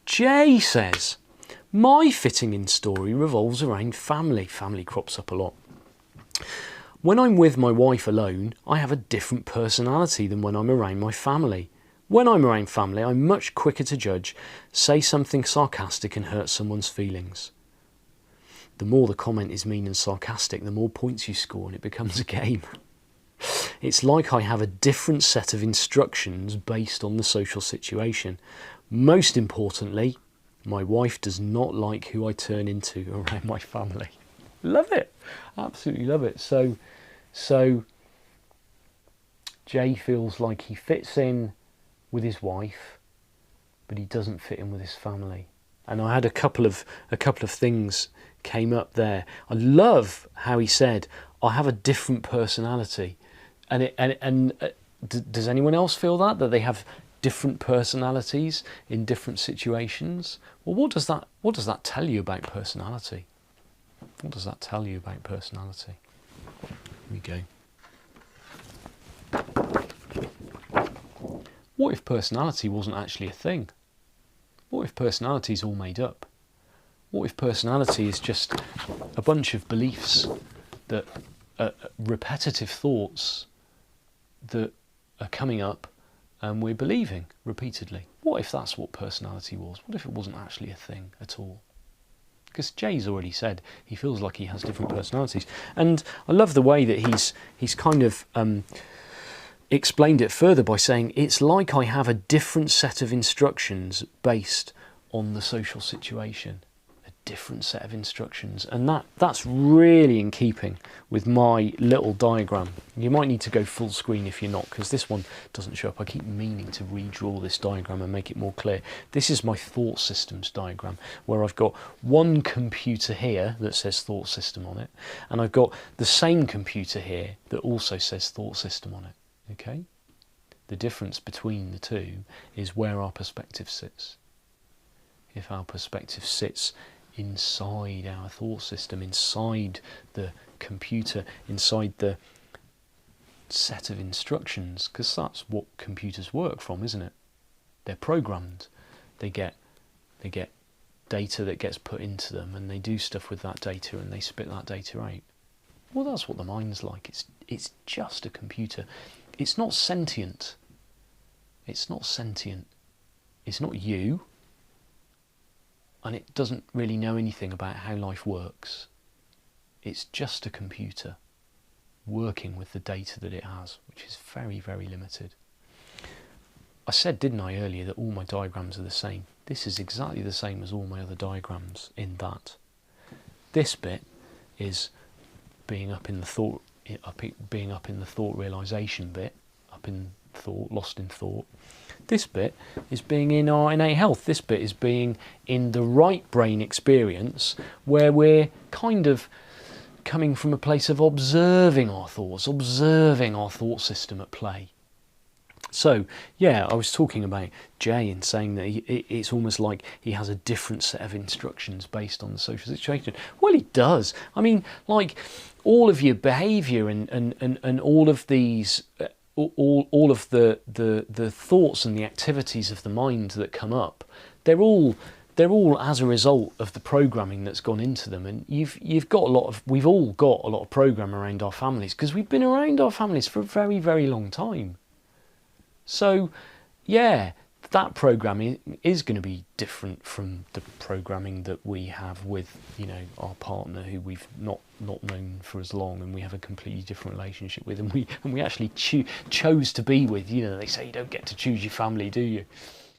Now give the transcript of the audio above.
Jay says, my fitting in story revolves around family. Family crops up a lot. When I'm with my wife alone, I have a different personality than when I'm around my family. When I'm around family, I'm much quicker to judge, say something sarcastic and hurt someone's feelings. The more the comment is mean and sarcastic, the more points you score and it becomes a game. It's like I have a different set of instructions based on the social situation. Most importantly, my wife does not like who I turn into around my family. Love it. Absolutely love it. So Jay feels like he fits in with his wife, but he doesn't fit in with his family. And I had a couple of things came up there. I love how he said, I have a different personality. Does anyone else feel that they have different personalities in different situations? Well, what does that tell you about personality? What does that tell you about personality? Here we go. What if personality wasn't actually a thing? What if personality is all made up? What if personality is just a bunch of beliefs that repetitive thoughts that are coming up and we're believing repeatedly? What if that's what personality was? What if it wasn't actually a thing at all? Because Jay's already said he feels like he has different personalities. And I love the way that he's kind of explained it further by saying, it's like I have a different set of instructions based on the social situation. A different set of instructions. And that's really in keeping with my little diagram. You might need to go full screen if you're not, because this one doesn't show up. I keep meaning to redraw this diagram and make it more clear. This is my thought systems diagram, where I've got one computer here that says thought system on it, and I've got the same computer here that also says thought system on it. Okay? The difference between the two is where our perspective sits. If our perspective sits inside our thought system, inside the computer, inside the set of instructions, because that's what computers work from, isn't it? They're programmed. They get data that gets put into them, and they do stuff with that data, and they spit that data out. Well, that's what the mind's like. It's just a computer. It's not sentient. It's not sentient. It's not you. And it doesn't really know anything about how life works. It's just a computer working with the data that it has, which is very, very limited. I said, didn't I, earlier, that all my diagrams are the same? This is exactly the same as all my other diagrams in that this bit is being up in the thought, being up in the thought realization bit, up in thought, lost in thought. This bit is being in our innate health. This bit is being in the right brain experience, where we're kind of coming from a place of observing our thoughts, observing our thought system at play. So, yeah, I was talking about Jay and saying that it's almost like he has a different set of instructions based on the social situation. Well, he does. I mean, like, all of your behaviour and all of these, all of the thoughts and the activities of the mind that come up, they're all as a result of the programming that's gone into them. And we've all got a lot of program around our families, because we've been around our families for a very, very long time. So, yeah, that programming is going to be different from the programming that we have with, our partner who we've not known for as long, and we have a completely different relationship with, and we actually chose to be with. They say you don't get to choose your family, do you?